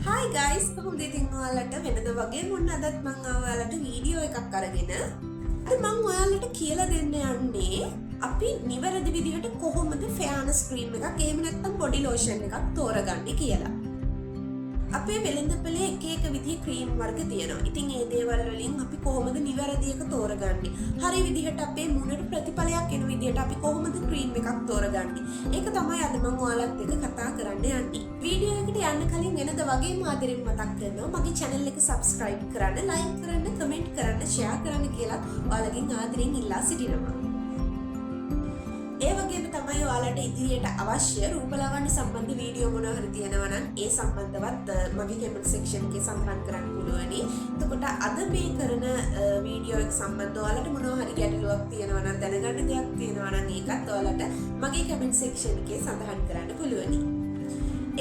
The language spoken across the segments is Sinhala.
Hi guys, කොහොමද ඉතින් ඔයාලට වෙනද වගේ මොන්න අදත් මම ඔයාලට වීඩියෝ එකක් අරගෙන අද මම ඔයාලට කියලා දෙන්න යන්නේ අපි නිවැරදි විදිහට කොහොමද ෆෙයානස් ක්‍රීම් එකක් එහෙම නැත්නම් බොඩි ලෝෂන් එකක් තෝරගන්නේ කියලා. අපේ වෙළඳපොලේ එක විදිහේ ක්‍රීම් වර්ග තියෙනවා. ඉතින් ඒ දේවල් වලින් අපි කොහොමද නිවැරදි එක තෝරගන්නේ? හරි විදිහට අපේ මුණට ප්‍රතිඵලයක් එන විදිහට අපි කොහොමද ක්‍රීම් එකක් තෝරගන්නේ? ඒක තමයි අද මම ඔයාලත් එක්ක කතා කරන්න යන්නේ. වීඩියෝ එකට යන්න කලින් වෙනද වගේම ආදරෙන් මතක් කරනවා මගේ channel එක subscribe කරන්න, like කරන්න, comment කරන්න, share කරන්න කියලා ඔයාලගෙන් ආදරෙන් ඉල්ලා සිටිනවා. ඒ වගේම තමයි ඔයාලට ඉදිරියට අවශ්‍ය රූපලාවන්‍ය සම්බන්ධ වීඩියෝ මොනවා හරි තියෙනවා නම් ඒ සම්බන්ධවත් මගේ comment section එකේ සඳහන් කරන්න පුළුවනි. එතකොට අද මේ කරන වීඩියෝ එක සම්බන්ධව ඔයාලට මොනවා හරි ගැටලුවක් තියෙනවා නම් දැනගන්න දෙයක් තියෙනවා නම් ඒකත් ඔයාලට මගේ comment section එකේ සඳහන් කරන්න පුළුවනි.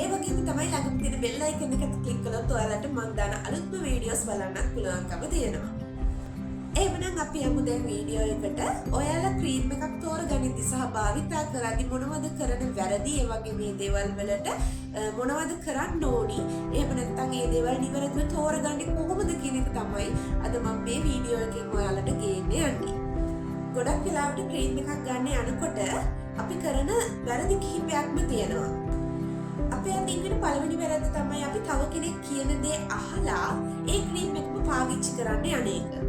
ඒ වගේම තමයි ළඟම තියෙන bell icon එකට click කළොත් ඔයාලට මම දාන අලුත්ම වීඩියෝස් බලන්නත් පුළුවන්කම තියෙනවා. එවනම් අපි යමු දැන් වීඩියෝ එකට. ඔයාලා ක්‍රීම් එකක් තෝරගනිද්දි සහ භාවිතා කරද්දි මොනවද කරන වැරදි, ඒ වගේ මේ දේවල් වලට මොනවද කරන්න ඕනි, එහෙම නැත්නම් මේ දේවල් නිවැරදිව තෝරගන්නේ කොහොමද කියන එක තමයි අද මම මේ වීඩියෝ එකෙන් ඔයාලට ගේන්න යන්නේ. ගොඩක් වෙලාවට ක්‍රීම් එකක් ගන්න යනකොට අපි කරන වැරදි කිහිපයක්ම තියෙනවා. අපේ අතින් පළවෙනි වැරද්ද තමයි අපි තව කෙනෙක් කියන දේ අහලා ඒ ක්‍රීම් එකම පාවිච්චි කරන්න යන එක.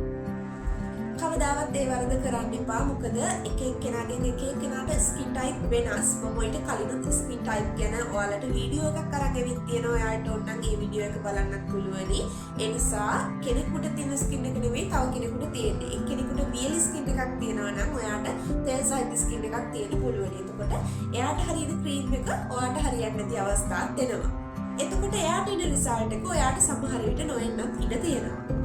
කවදාවත් ඒ වරද කරන්න එපා. මොකද එක එක්කෙනාගෙන් එක එක්කෙනාට ස්කින් ටයිප් වෙනස්. මම ඔයිට කලිනුත් ස්කින් ටයිප් ගැන ඔයාලට වීඩියෝ එකක් අරන් ගෙවිත් තියෙනවා. ඔයාලට ඕන නම් ඒ වීඩියෝ එක බලන්නත් පුළුවනි. ඒ නිසා කෙනෙකුට තියෙන ස්කින් එක නෙවෙයි තව කෙනෙකුට තියෙන්නේ. එක්කෙනෙකුට වියලි ස්කින් එකක් තියෙනවා නම් ඔයාට තෙල් සහිත ස්කින් එකක් තියෙන්න පුළුවනි. එතකොට එයාට හරියට ක්‍රීම් එක ඔයාට හරියන්නේ නැති අවස්ථාවක් එනවා. එතකොට එයාට ඉන්න රිසල්ට් එක ඔයාට සමහර විට නොඑන්නත් ඉඩ තියෙනවා.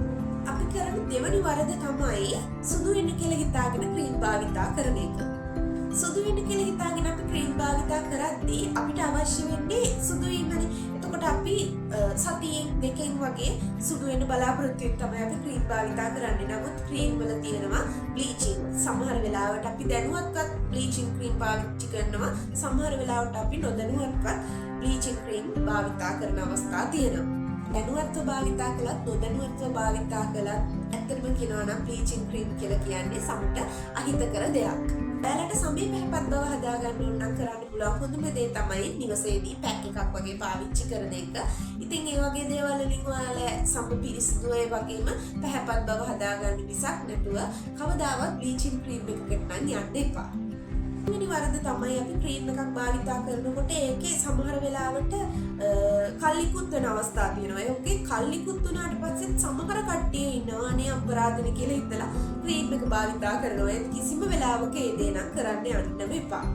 අපි කරන දෙවනි වරද තමයි සුදු වෙන්න කියලා හිතාගෙන ක්‍රීම් භාවිතා කරන එක. සුදු වෙන්න කියලා හිතාගෙන අපි ක්‍රීම් භාවිතා කරද්දී අපිට අවශ්‍ය වෙන්නේ සුදු වෙන්නනේ. එතකොට අපි සතියෙන් දෙකෙන් වගේ සුදු වෙන්න බලාපොරොත්තු වෙන තමයි අපි ක්‍රීම් භාවිතා කරන්නේ. නමුත් ක්‍රීම් වල තියෙනවා බ්ලීචින්. සමහර වෙලාවට අපි දැනුවත්වත් බ්ලීචින් ක්‍රීම් පාවිච්චි කරනවා. සමහර වෙලාවට අපි නොදැනුවත්වත් බ්ලීචින් ක්‍රීම් භාවිතා කරන අවස්ථා තියෙනවා. දැනුවත්ව භාවිතා කළත් නොදැනුවත්ව භාවිතා කළත් ඇත්තටම කියනවා නම් බ්ලීචින් ක්‍රීම් කියලා කියන්නේ සමට අහිතකර දෙයක්. ඔයාලට සමේ පැහැපත් බව හදාගන්න ඕන නම් කරන්න පුළුවන් හොඳම දේ තමයි නිවසේදී පැක් එකක් වගේ පාවිච්චි කරන එක. ඉතින් ඒ වගේ දේවල් වලින් ඔයාලා සම පිරිසිදු ඒ වගේම පැහැපත් බව හදාගන්න විසක් නැතුව කවදාවත් බ්ලීචින් ක්‍රීම් එකකට නම් යන්න එපා. වෙනි වරද තමයි අපි ක්‍රීම් එකක් භාවිතා කරනකොට ඒකේ සමහර වෙලාවට කල්ලිකුත් වෙන අවස්ථා තියෙනවා. ඒකේ කල්ලිකුත් වුණාට පස්සෙත් සමහර කට්ටිය ඉන්නවා අනේ අපරාධනේ කියලා හිතලා ක්‍රීම් එක භාවිතා කරනවා. ඒක කිසිම වෙලාවක ඒ දේ නම් කරන්න යන්නම එපා.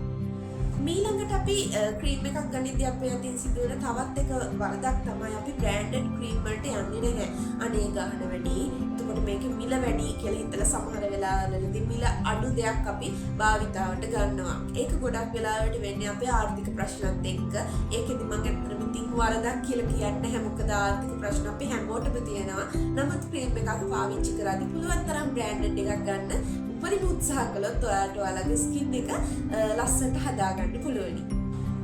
ඊළඟට අපි ක්‍රීම් එකක් ගනිද්දී අපේ අතින් සිදුවෙන තවත් එක වරදක් තමයි අපි බ්‍රෑන්ඩඩ් ක්‍රීම් වලට යන්නේ නැහැ. අනේ ගහන වැඩි, එතකොට මේකේ මිල වැඩි කියලා හිතලා සමහර වෙලාවලදී මිල අඩු දෙයක් අපි භාවිතාවට ගන්නවා. ඒක ගොඩක් වෙලාවට වෙන්නේ අපේ ආර්ථික ප්‍රශ්නත් එක්ක. ඒකෙදි මම අත්‍තරම තින් වරදක් කියලා කියන්නේ නැහැ. මොකද ආර්ථික ප්‍රශ්න අපි හැමෝටම තියෙනවා. නමුත් ක්‍රීම් එකක් පාවිච්චි කරද්දී පුළුවන් තරම් බ්‍රෑන්ඩඩ් එකක් ගන්න උපරිම උත්සාහ කළොත් ඔයාලට ඔයාලගේ ස්කින් එක ලස්සනට හදාගන්න පුළුවනි.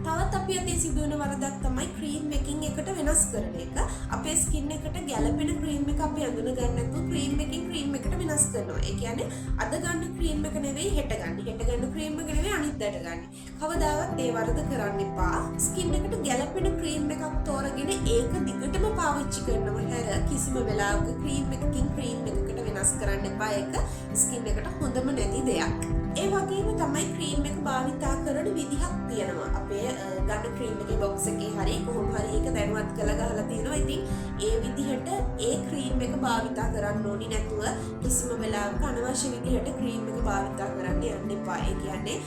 තවත් අපි අතේ සිදුවන වරදක් තමයි ක්‍රීම් එකකින් එකට වෙනස් කරන එක. අපේ ස්කින් එකට ගැළපෙන ක්‍රීම් එක අපි අඳුන ගන්න නැතුව ක්‍රීම් එකකින් ක්‍රීම් එකට වෙනස් කරනවා. ඒ කියන්නේ අද ගන්න ක්‍රීම් එක නෙවෙයි හෙට ගන්න. හෙට ගන්න ක්‍රීම් එක නෙවෙයි අනිද්දාට ගන්න. කවදාවත් ඒ වරද කරන්න එපා. ස්කින් එකට ගැළපෙන ක්‍රීම් එකක් තෝරගෙන ඒක දිගටම පාවිච්චි කරනවා. හැර කිසිම වෙලාවක ක්‍රීම් එකකින් ක්‍රීම් එකකට වෙනස් කරන්න එපා. ඒක ස්කින් එකට හොඳම නැති දෙයක්. ඒ වගේම තමයි ක්‍රීම් එක භාවිතා කරන විදිහක් තියෙනවා. අපේ ගන්න ක්‍රීම් එකේ බොක්ස් එකේ හරි කොහොම හරි ඒක දැනුවත් කරලා ගහලා තියෙනවා. ඉතින් ඒ විදිහට ඒ ක්‍රීම් එක භාවිතා කරන්න ඕනි නැතුව කිසිම වෙලාවක අනවශ්‍ය විදිහට ක්‍රීම් එක භාවිතා කරන්න යන්න එපා. ඒ කියන්නේ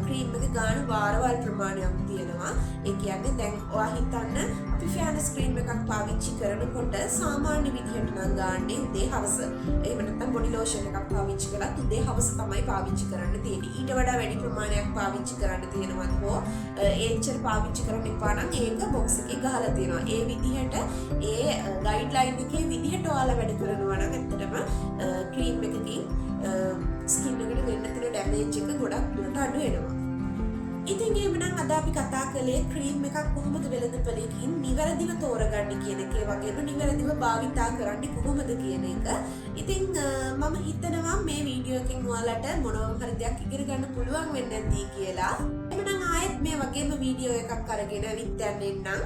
ක්‍රීම් එක ගන්න වාරවල් ප්‍රමාණයක් තියෙනවා. ඒ කියන්නේ දැන් ඔයා හිතන්න අපි ෆෙයානස් ක්‍රීම් එකක් පාවිච්චි කරනකොට සාමාන්‍ය විදිහට නම් ගන්නේ උදේ හවස. එහෙම නැත්නම් බොඩි ලෝෂන් එකක් පාවිච්චි කළත් උදේ හවස තමයි පාවිච්චි කරන්න තියෙන්නේ. ඊට වඩා වැඩි ප්‍රමාණයක් පාවිච්චි කරන්න තියෙනවද හෝ ඒච්චර පාවිච්චි කරන්න එපා නම් ඒක බොක්ස් එකේ ගහලා තියෙනවා. ඒ විදිහට ඒ ගයිඩ්ලයින් එකේ විදිහට ඔයාලා වැඩ කරනවා නම් ඇත්තටම ක්‍රීම් එකකින් ස්කින් එකට වෙන්න තියෙන ඩැමේජ් එක ගොඩක් දුරට අඩු වෙනවා. ඉතින් එහෙමනම් අද අපි කතා කළේ ක්‍රීම් එකක් කොහොමද වෙළඳපොලකින් නිවැරදිව තෝරගන්නේ කියන එක, ඒ වගේම නිවැරදිව භාවිතා කරන්නේ කොහොමද කියන එක. ඉතින් මම හිතනවා මේ වීඩියෝ එකෙන් ඔයාලට මොනවා හරි දෙයක් ඉගෙන ගන්න පුළුවන් වෙන්නේ නැති කියලා. එහෙමනම් ආයෙත් මේ වගේම වීඩියෝ එකක් අරගෙන විත් යන්න එන්නම්.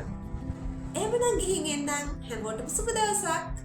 එහෙමනම් ගිහින් එන්නම්. හැමෝටම සුබ දවසක්.